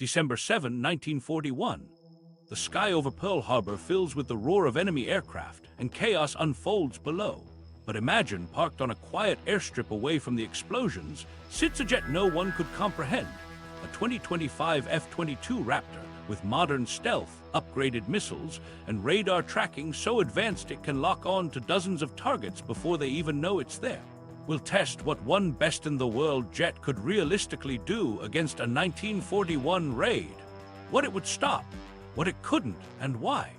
December 7, 1941. The sky over Pearl Harbor fills with the roar of enemy aircraft, and chaos unfolds below. But imagine, parked on a quiet airstrip away from the explosions, sits a jet no one could comprehend. A 2025 F-22 Raptor with modern stealth, upgraded missiles, and radar tracking so advanced it can lock on to dozens of targets before they even know it's there. We'll test what one best-in-the-world jet could realistically do against a 1941 raid. What it would stop, what it couldn't, and why.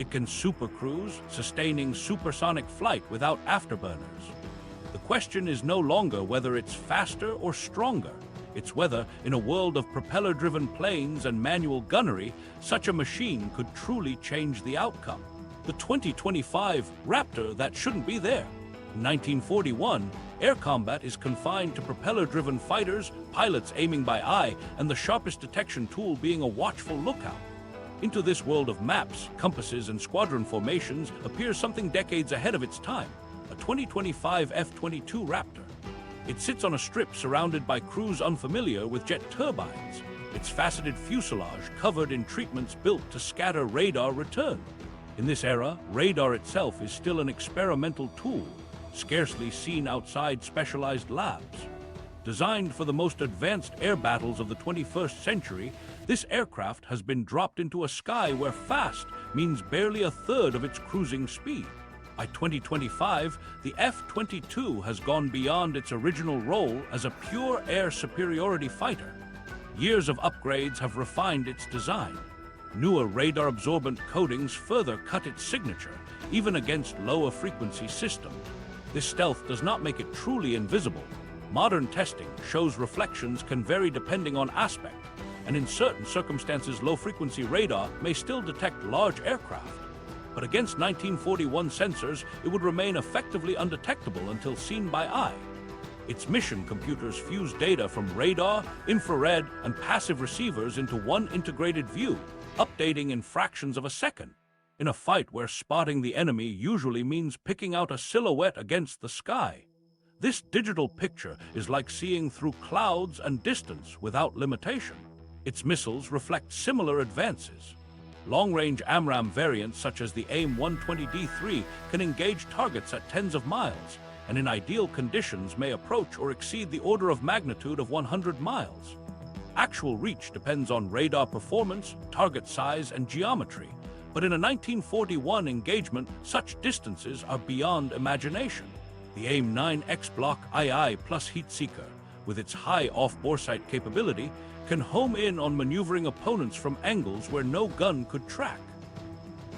It can supercruise, sustaining supersonic flight without afterburners. The question is no longer whether it's faster or stronger. It's whether, in a world of propeller-driven planes and manual gunnery, such a machine could truly change the outcome. The 2025 Raptor that shouldn't be there. In 1941, air combat is confined to propeller-driven fighters, pilots aiming by eye, and the sharpest detection tool being a watchful lookout. Into this world of maps, compasses, and squadron formations appears something decades ahead of its time, a 2025 F-22 Raptor. It sits on a strip surrounded by crews unfamiliar with jet turbines, its faceted fuselage covered in treatments built to scatter radar return. In this era, radar itself is still an experimental tool, scarcely seen outside specialized labs. Designed for the most advanced air battles of the 21st century, this aircraft has been dropped into a sky where fast means barely a third of its cruising speed. By 2025, the F-22 has gone beyond its original role as a pure air superiority fighter. Years of upgrades have refined its design. Newer radar-absorbent coatings further cut its signature, even against lower frequency systems. This stealth does not make it truly invisible. Modern testing shows reflections can vary depending on aspect, and in certain circumstances low-frequency radar may still detect large aircraft. But against 1941 sensors, it would remain effectively undetectable until seen by eye. Its mission computers fuse data from radar, infrared, and passive receivers into one integrated view, updating in fractions of a second. In a fight where spotting the enemy usually means picking out a silhouette against the sky, this digital picture is like seeing through clouds and distance without limitation. Its missiles reflect similar advances. Long-range AMRAAM variants such as the AIM-120D3 can engage targets at tens of miles, and in ideal conditions may approach or exceed the order of magnitude of 100 miles. Actual reach depends on radar performance, target size, and geometry, but in a 1941 engagement, such distances are beyond imagination. The AIM-9X Block II plus heat seeker, with its high off-boresight capability, can home in on maneuvering opponents from angles where no gun could track.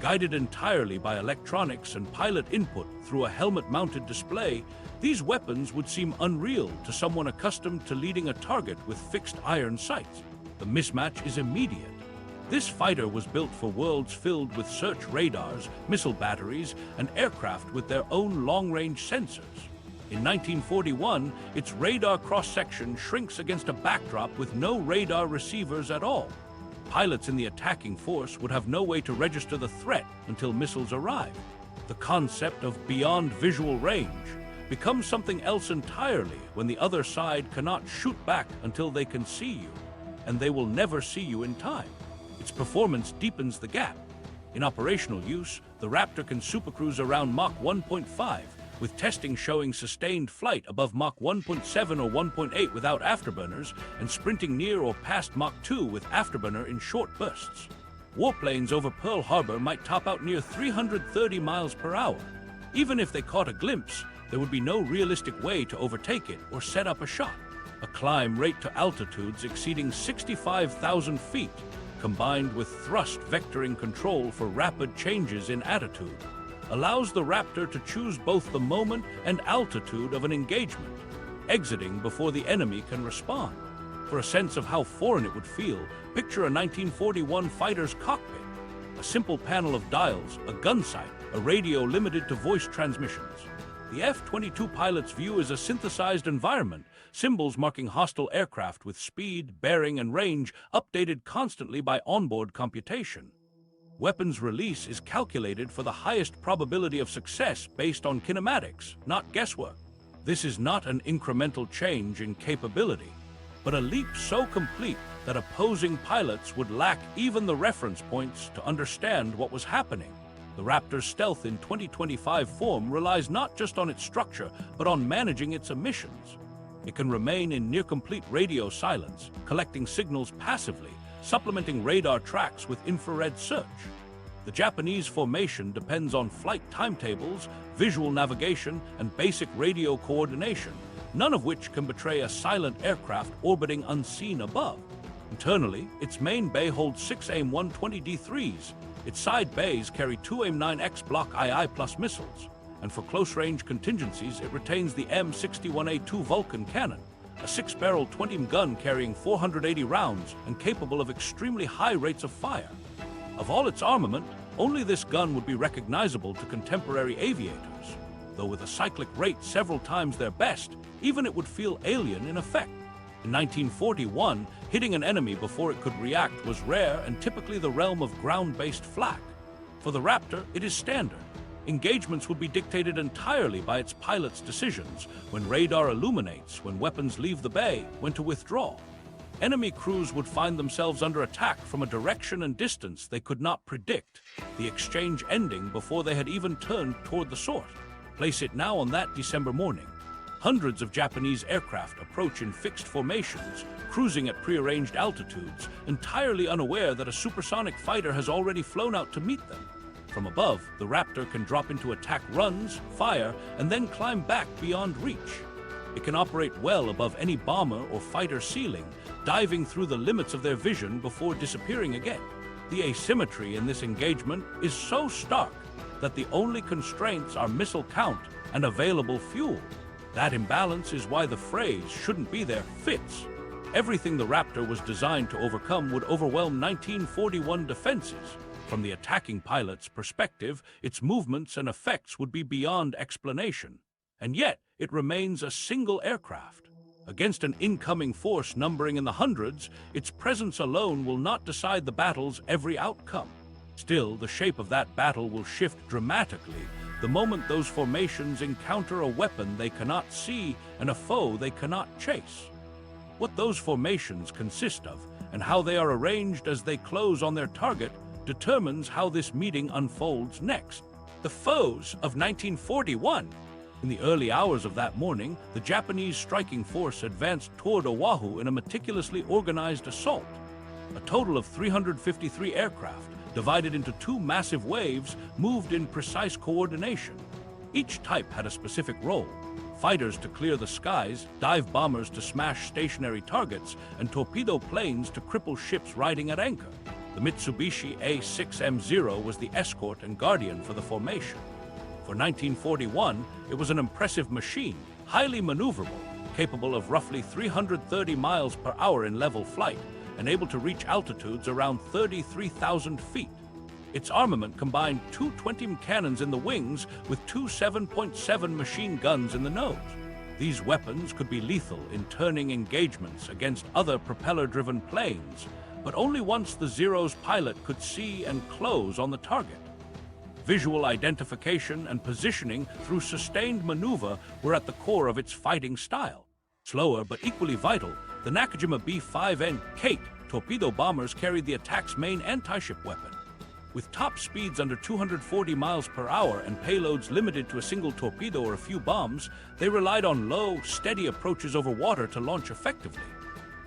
Guided entirely by electronics and pilot input through a helmet-mounted display, these weapons would seem unreal to someone accustomed to leading a target with fixed iron sights. The mismatch is immediate. This fighter was built for worlds filled with search radars, missile batteries, and aircraft with their own long-range sensors. In 1941, its radar cross-section shrinks against a backdrop with no radar receivers at all. Pilots in the attacking force would have no way to register the threat until missiles arrive. The concept of beyond visual range becomes something else entirely when the other side cannot shoot back until they can see you, and they will never see you in time. Its performance deepens the gap. In operational use, the Raptor can supercruise around Mach 1.5, with testing showing sustained flight above Mach 1.7 or 1.8 without afterburners, and sprinting near or past Mach 2 with afterburner in short bursts. Warplanes over Pearl Harbor might top out near 330 miles per hour. Even if they caught a glimpse, there would be no realistic way to overtake it or set up a shot. A climb rate to altitudes exceeding 65,000 feet, combined with thrust vectoring control for rapid changes in attitude, allows the Raptor to choose both the moment and altitude of an engagement, exiting before the enemy can respond. For a sense of how foreign it would feel, picture a 1941 fighter's cockpit. A simple panel of dials, a gun sight, a radio limited to voice transmissions. The F-22 pilot's view is a synthesized environment, symbols marking hostile aircraft with speed, bearing, and range updated constantly by onboard computation. Weapons release is calculated for the highest probability of success based on kinematics, not guesswork. This is not an incremental change in capability, but a leap so complete that opposing pilots would lack even the reference points to understand what was happening. The Raptor's stealth in 2025 form relies not just on its structure, but on managing its emissions. It can remain in near-complete radio silence, collecting signals passively, supplementing radar tracks with infrared search. The Japanese formation depends on flight timetables, visual navigation, and basic radio coordination, none of which can betray a silent aircraft orbiting unseen above. Internally, its main bay holds 6 AIM-120D3s. Its side bays carry 2 AIM-9X Block II+ missiles, and for close-range contingencies, it retains the M61A2 Vulcan cannon, a 6-barrel 20mm gun carrying 480 rounds and capable of extremely high rates of fire. Of all its armament, only this gun would be recognizable to contemporary aviators, though with a cyclic rate several times their best, even it would feel alien in effect. In 1941, hitting an enemy before it could react was rare and typically the realm of ground-based flak. For the Raptor, it is standard. Engagements would be dictated entirely by its pilot's decisions, when radar illuminates, when weapons leave the bay, when to withdraw. Enemy crews would find themselves under attack from a direction and distance they could not predict, the exchange ending before they had even turned toward the sort. Place it now on that December morning. Hundreds of Japanese aircraft approach in fixed formations, cruising at prearranged altitudes, entirely unaware that a supersonic fighter has already flown out to meet them. From above, the Raptor can drop into attack runs, fire, and then climb back beyond reach. It can operate well above any bomber or fighter ceiling, diving through the limits of their vision before disappearing again. The asymmetry in this engagement is so stark that the only constraints are missile count and available fuel. That imbalance is why the phrase "shouldn't be there" fits. Everything the Raptor was designed to overcome would overwhelm 1941 defenses. From the attacking pilot's perspective, its movements and effects would be beyond explanation. And yet, it remains a single aircraft. Against an incoming force numbering in the hundreds, its presence alone will not decide the battle's every outcome. Still, the shape of that battle will shift dramatically the moment those formations encounter a weapon they cannot see and a foe they cannot chase. What those formations consist of and how they are arranged as they close on their target determines how this meeting unfolds next. The foes of 1941. In the early hours of that morning, the Japanese striking force advanced toward Oahu in a meticulously organized assault. A total of 353 aircraft, divided into 2 massive waves, moved in precise coordination. Each type had a specific role: fighters to clear the skies, dive bombers to smash stationary targets, and torpedo planes to cripple ships riding at anchor. The Mitsubishi A6M0 was the escort and guardian for the formation. For 1941, it was an impressive machine, highly maneuverable, capable of roughly 330 miles per hour in level flight, and able to reach altitudes around 33,000 feet. Its armament combined 2 20mm cannons in the wings with 2 7.7 machine guns in the nose. These weapons could be lethal in turning engagements against other propeller-driven planes, but only once the Zero's pilot could see and close on the target. Visual identification and positioning through sustained maneuver were at the core of its fighting style. Slower but equally vital, the Nakajima B-5N Kate torpedo bombers carried the attack's main anti-ship weapon. With top speeds under 240 miles per hour and payloads limited to a single torpedo or a few bombs, they relied on low, steady approaches over water to launch effectively.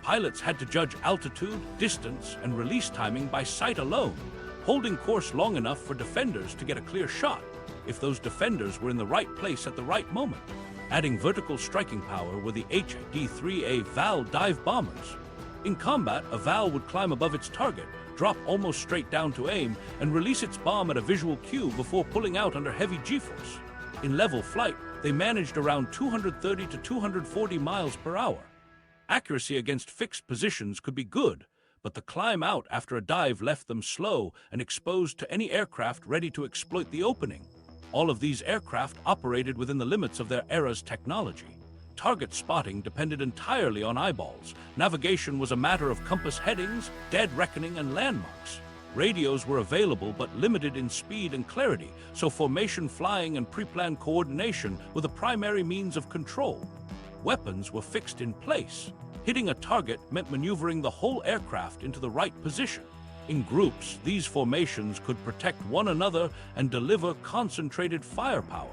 Pilots had to judge altitude, distance, and release timing by sight alone, holding course long enough for defenders to get a clear shot, if those defenders were in the right place at the right moment. Adding vertical striking power were the HD-3A VAL dive bombers. In combat, a VAL would climb above its target, drop almost straight down to aim, and release its bomb at a visual cue before pulling out under heavy G-force. In level flight, they managed around 230 to 240 miles per hour. Accuracy against fixed positions could be good, but the climb out after a dive left them slow and exposed to any aircraft ready to exploit the opening. All of these aircraft operated within the limits of their era's technology. Target spotting depended entirely on eyeballs. Navigation was a matter of compass headings, dead reckoning, and landmarks. Radios were available but limited in speed and clarity, so formation flying and pre-planned coordination were the primary means of control. Weapons were fixed in place. Hitting a target meant maneuvering the whole aircraft into the right position. In groups, these formations could protect one another and deliver concentrated firepower.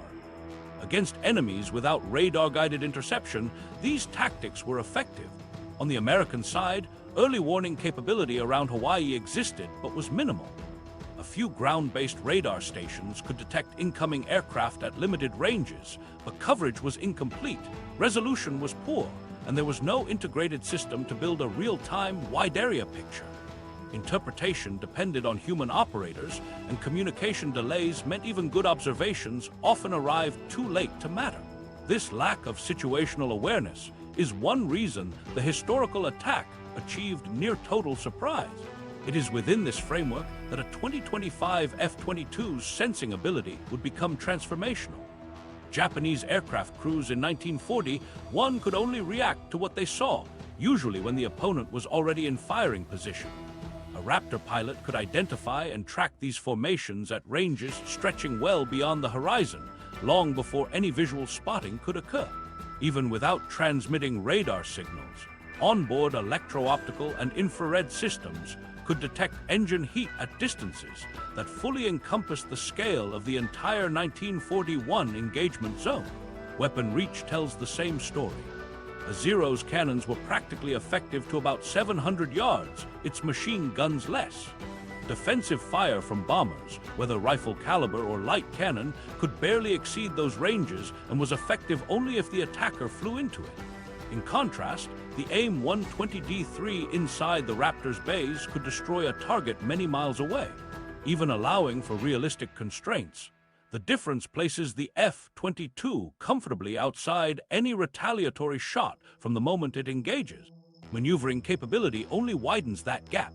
Against enemies without radar-guided interception, these tactics were effective. On the American side, early warning capability around Hawaii existed but was minimal. A few ground-based radar stations could detect incoming aircraft at limited ranges, but coverage was incomplete, resolution was poor, and there was no integrated system to build a real-time, wide-area picture. Interpretation depended on human operators, and communication delays meant even good observations often arrived too late to matter. This lack of situational awareness is one reason the historical attack achieved near-total surprise. It is within this framework that a 2025 F-22's sensing ability would become transformational. Japanese aircraft crews in 1940, one could only react to what they saw, usually when the opponent was already in firing position. A Raptor pilot could identify and track these formations at ranges stretching well beyond the horizon, long before any visual spotting could occur. Even without transmitting radar signals, onboard electro-optical and infrared systems could detect engine heat at distances that fully encompassed the scale of the entire 1941 engagement zone. Weapon reach tells the same story. A Zero's cannons were practically effective to about 700 yards, its machine guns less. Defensive fire from bombers, whether rifle caliber or light cannon, could barely exceed those ranges and was effective only if the attacker flew into it. In contrast, the AIM-120D3 inside the Raptor's bays could destroy a target many miles away, even allowing for realistic constraints. The difference places the F-22 comfortably outside any retaliatory shot from the moment it engages. Maneuvering capability only widens that gap.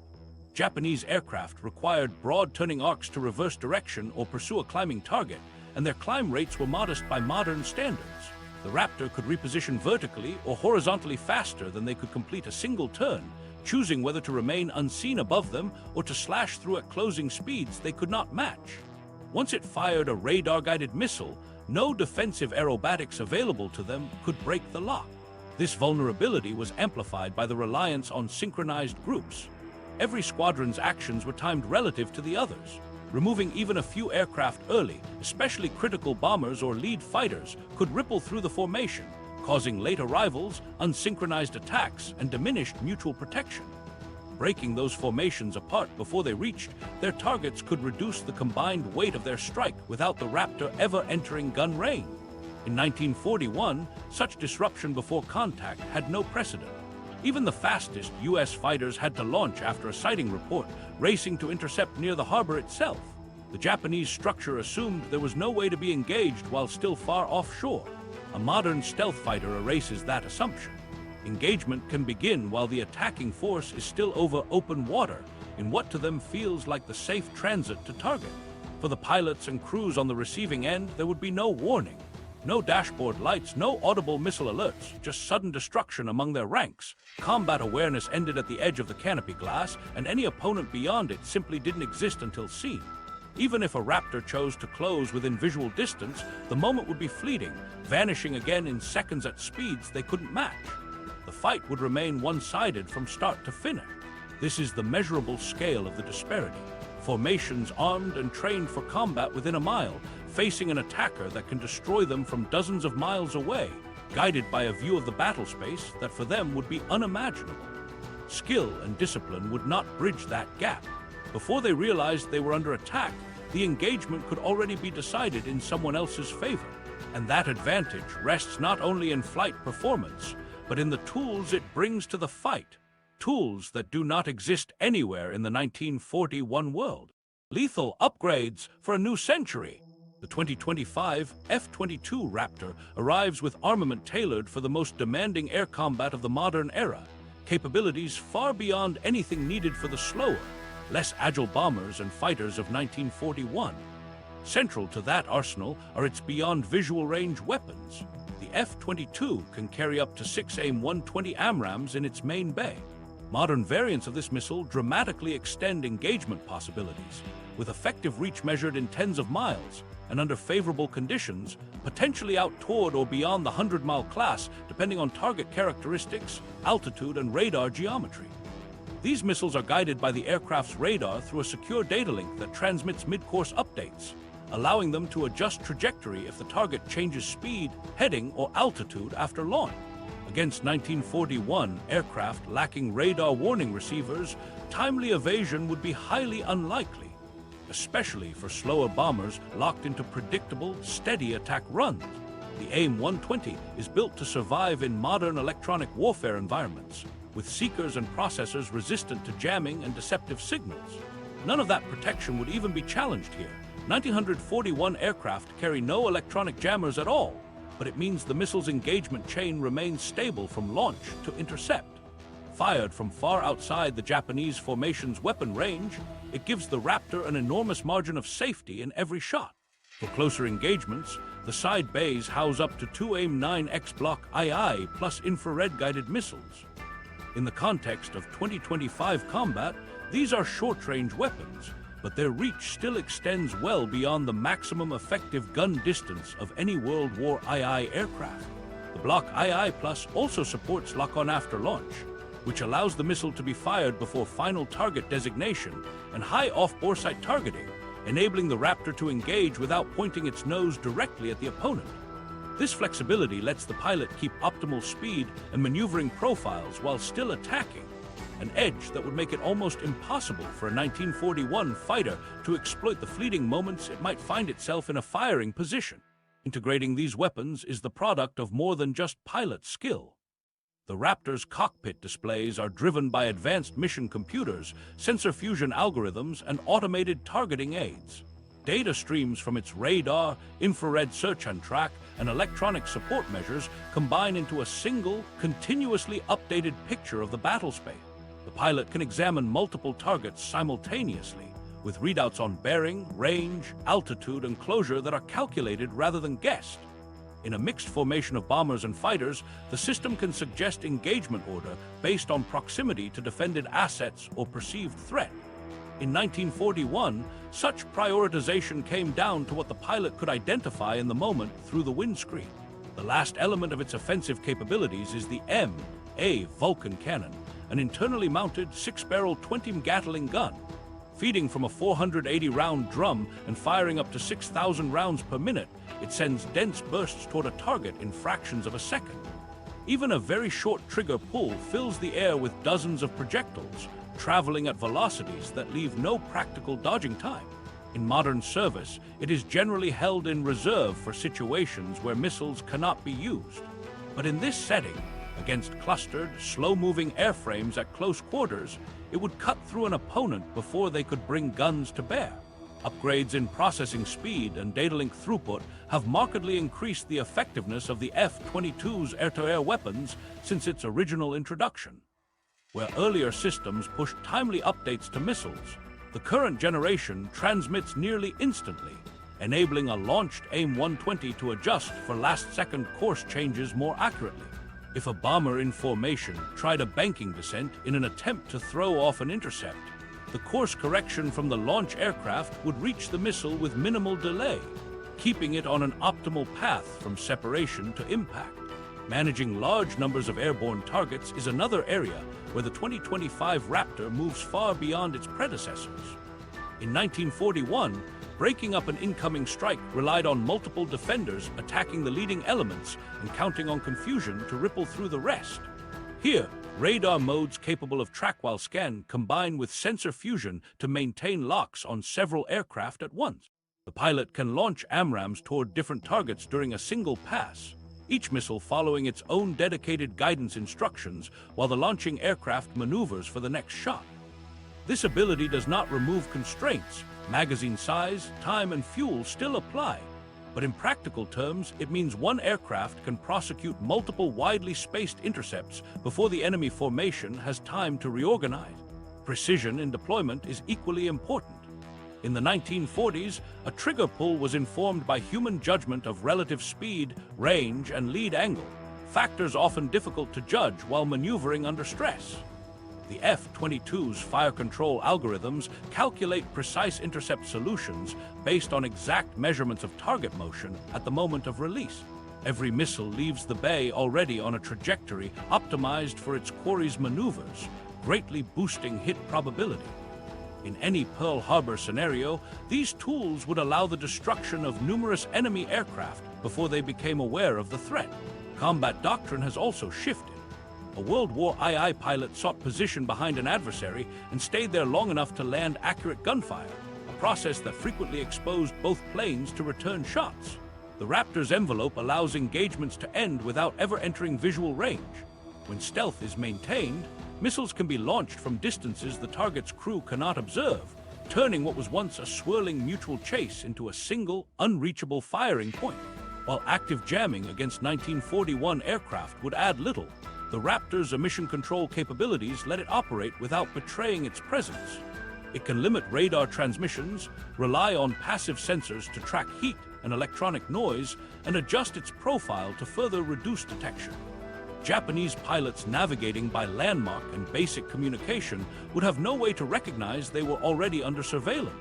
Japanese aircraft required broad turning arcs to reverse direction or pursue a climbing target, and their climb rates were modest by modern standards. The Raptor could reposition vertically or horizontally faster than they could complete a single turn, choosing whether to remain unseen above them or to slash through at closing speeds they could not match. Once it fired a radar-guided missile, no defensive aerobatics available to them could break the lock. This vulnerability was amplified by the reliance on synchronized groups. Every squadron's actions were timed relative to the others. Removing even a few aircraft early, especially critical bombers or lead fighters, could ripple through the formation, causing late arrivals, unsynchronized attacks, and diminished mutual protection. Breaking those formations apart before they reached their targets could reduce the combined weight of their strike without the Raptor ever entering gun range. In 1941, such disruption before contact had no precedent. Even the fastest U.S. fighters had to launch after a sighting report, racing to intercept near the harbor itself. The Japanese structure assumed there was no way to be engaged while still far offshore. A modern stealth fighter erases that assumption. Engagement can begin while the attacking force is still over open water, in what to them feels like the safe transit to target. For the pilots and crews on the receiving end, there would be no warning. No dashboard lights, no audible missile alerts, just sudden destruction among their ranks. Combat awareness ended at the edge of the canopy glass, and any opponent beyond it simply didn't exist until seen. Even if a Raptor chose to close within visual distance, the moment would be fleeting, vanishing again in seconds at speeds they couldn't match. The fight would remain one-sided from start to finish. This is the measurable scale of the disparity. Formations armed and trained for combat within a mile, facing an attacker that can destroy them from dozens of miles away, guided by a view of the battle space that for them would be unimaginable. Skill and discipline would not bridge that gap. Before they realized they were under attack, the engagement could already be decided in someone else's favor. And that advantage rests not only in flight performance, but in the tools it brings to the fight. Tools that do not exist anywhere in the 1941 world. Lethal upgrades for a new century. The 2025 F-22 Raptor arrives with armament tailored for the most demanding air combat of the modern era, capabilities far beyond anything needed for the slower, less agile bombers and fighters of 1941. Central to that arsenal are its beyond visual range weapons. The F-22 can carry up to 6 AIM-120 AMRAAMs in its main bay. Modern variants of this missile dramatically extend engagement possibilities, with effective reach measured in tens of miles, and under favorable conditions, potentially out toward or beyond the 100-mile class, depending on target characteristics, altitude, and radar geometry. These missiles are guided by the aircraft's radar through a secure data link that transmits mid-course updates, allowing them to adjust trajectory if the target changes speed, heading, or altitude after launch. Against 1941 aircraft lacking radar warning receivers, timely evasion would be highly unlikely, especially for slower bombers locked into predictable, steady attack runs. The AIM-120 is built to survive in modern electronic warfare environments, with seekers and processors resistant to jamming and deceptive signals. None of that protection would even be challenged here. 1941 aircraft carry no electronic jammers at all, but it means the missile's engagement chain remains stable from launch to intercept. Fired from far outside the Japanese formation's weapon range, it gives the Raptor an enormous margin of safety in every shot. For closer engagements, the side bays house up to 2 AIM-9X Block II plus infrared-guided missiles. In the context of 2025 combat, these are short-range weapons, but their reach still extends well beyond the maximum effective gun distance of any World War II aircraft. The Block II Plus also supports lock-on after launch, which allows the missile to be fired before final target designation and high off-boresight targeting, enabling the Raptor to engage without pointing its nose directly at the opponent. This flexibility lets the pilot keep optimal speed and maneuvering profiles while still attacking, an edge that would make it almost impossible for a 1941 fighter to exploit the fleeting moments it might find itself in a firing position. Integrating these weapons is the product of more than just pilot skill. The Raptor's cockpit displays are driven by advanced mission computers, sensor fusion algorithms, and automated targeting aids. Data streams from its radar, infrared search and track, and electronic support measures combine into a single, continuously updated picture of the battlespace. The pilot can examine multiple targets simultaneously, with readouts on bearing, range, altitude, and closure that are calculated rather than guessed. In a mixed formation of bombers and fighters, the system can suggest engagement order based on proximity to defended assets or perceived threat. In 1941, such prioritization came down to what the pilot could identify in the moment through the windscreen. The last element of its offensive capabilities is the M.A. Vulcan cannon, an internally mounted 6-barrel 20 Gatling gun. Feeding from a 480-round drum and firing up to 6,000 rounds per minute, it sends dense bursts toward a target in fractions of a second. Even a very short trigger pull fills the air with dozens of projectiles, traveling at velocities that leave no practical dodging time. In modern service, it is generally held in reserve for situations where missiles cannot be used. But in this setting, against clustered, slow-moving airframes at close quarters, it would cut through an opponent before they could bring guns to bear. Upgrades in processing speed and data link throughput have markedly increased the effectiveness of the F-22's air-to-air weapons since its original introduction. Where earlier systems pushed timely updates to missiles, the current generation transmits nearly instantly, enabling a launched AIM-120 to adjust for last-second course changes more accurately. If a bomber in formation tried a banking descent in an attempt to throw off an intercept, the course correction from the launch aircraft would reach the missile with minimal delay, keeping it on an optimal path from separation to impact. Managing large numbers of airborne targets is another area where the 2025 Raptor moves far beyond its predecessors. In 1941, breaking up an incoming strike relied on multiple defenders attacking the leading elements and counting on confusion to ripple through the rest. Here, radar modes capable of track-while scan combine with sensor fusion to maintain locks on several aircraft at once. The pilot can launch AMRAAMs toward different targets during a single pass, each missile following its own dedicated guidance instructions while the launching aircraft maneuvers for the next shot. This ability does not remove constraints. Magazine size, time, and fuel still apply, but in practical terms, it means one aircraft can prosecute multiple widely spaced intercepts before the enemy formation has time to reorganize. Precision in deployment is equally important. In the 1940s, a trigger pull was informed by human judgment of relative speed, range, and lead angle, factors often difficult to judge while maneuvering under stress. The F-22's fire control algorithms calculate precise intercept solutions based on exact measurements of target motion at the moment of release. Every missile leaves the bay already on a trajectory optimized for its quarry's maneuvers, greatly boosting hit probability. In any Pearl Harbor scenario, these tools would allow the destruction of numerous enemy aircraft before they became aware of the threat. Combat doctrine has also shifted. A World War II pilot sought position behind an adversary and stayed there long enough to land accurate gunfire, a process that frequently exposed both planes to return shots. The Raptor's envelope allows engagements to end without ever entering visual range. When stealth is maintained, missiles can be launched from distances the target's crew cannot observe, turning what was once a swirling mutual chase into a single, unreachable firing point. While active jamming against 1941 aircraft would add little, the Raptor's emission control capabilities let it operate without betraying its presence. It can limit radar transmissions, rely on passive sensors to track heat and electronic noise, and adjust its profile to further reduce detection. Japanese pilots navigating by landmark and basic communication would have no way to recognize they were already under surveillance.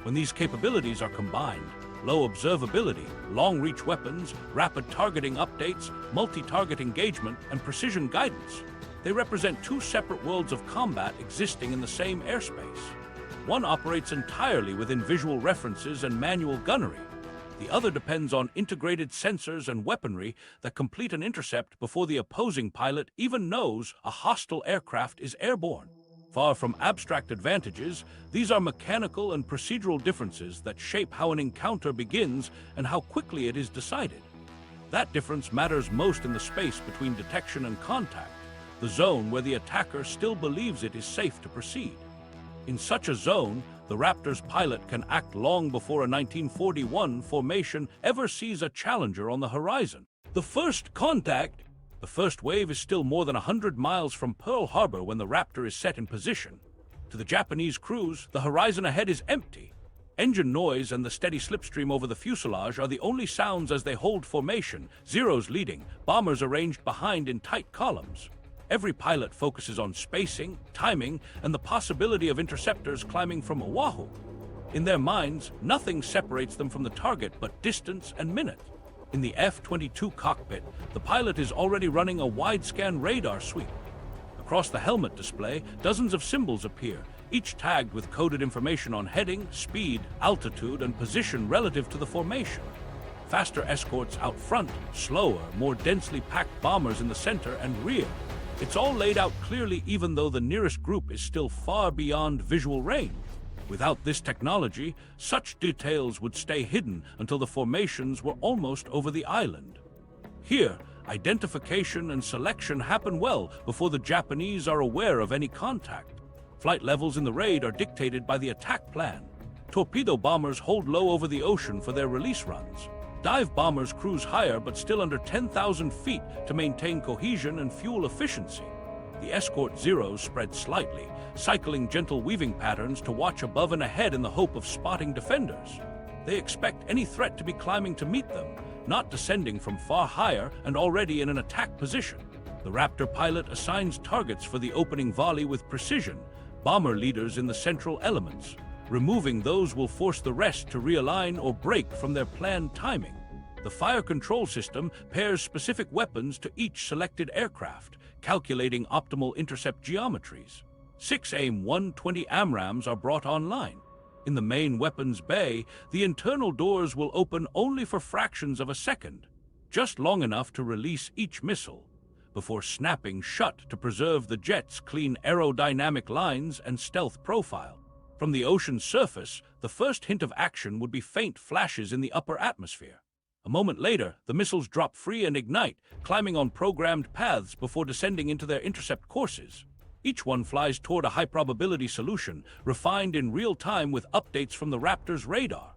When these capabilities are combined, low observability, long-reach weapons, rapid targeting updates, multi-target engagement, and precision guidance, they represent two separate worlds of combat existing in the same airspace. One operates entirely within visual references and manual gunnery. The other depends on integrated sensors and weaponry that complete an intercept before the opposing pilot even knows a hostile aircraft is airborne. Far from abstract advantages, these are mechanical and procedural differences that shape how an encounter begins and how quickly it is decided. That difference matters most in the space between detection and contact, the zone where the attacker still believes it is safe to proceed. In such a zone, the Raptor's pilot can act long before a 1941 formation ever sees a challenger on the horizon. The first contact. The first wave is still more than 100 miles from Pearl Harbor when the Raptor is set in position. To the Japanese crews, the horizon ahead is empty. Engine noise and the steady slipstream over the fuselage are the only sounds as they hold formation, Zeros leading, bombers arranged behind in tight columns. Every pilot focuses on spacing, timing, and the possibility of interceptors climbing from Oahu. In their minds, nothing separates them from the target but distance and minute. In the F-22 cockpit, the pilot is already running a wide-scan radar sweep. Across the helmet display, dozens of symbols appear, each tagged with coded information on heading, speed, altitude, and position relative to the formation. Faster escorts out front, slower, more densely packed bombers in the center and rear. It's all laid out clearly even though the nearest group is still far beyond visual range. Without this technology, such details would stay hidden until the formations were almost over the island. Here, identification and selection happen well before the Japanese are aware of any contact. Flight levels in the raid are dictated by the attack plan. Torpedo bombers hold low over the ocean for their release runs. Dive bombers cruise higher but still under 10,000 feet to maintain cohesion and fuel efficiency. The escort Zeros spread slightly, cycling gentle weaving patterns to watch above and ahead in the hope of spotting defenders. They expect any threat to be climbing to meet them, not descending from far higher and already in an attack position. The Raptor pilot assigns targets for the opening volley with precision, bomber leaders in the central elements. Removing those will force the rest to realign or break from their planned timing. The fire control system pairs specific weapons to each selected aircraft, calculating optimal intercept geometries. 6 AIM-120 AMRAAMs are brought online. In the main weapons bay, the internal doors will open only for fractions of a second, just long enough to release each missile, before snapping shut to preserve the jet's clean aerodynamic lines and stealth profile. From the ocean's surface, the first hint of action would be faint flashes in the upper atmosphere. A moment later, the missiles drop free and ignite, climbing on programmed paths before descending into their intercept courses. Each one flies toward a high-probability solution, refined in real time with updates from the Raptor's radar.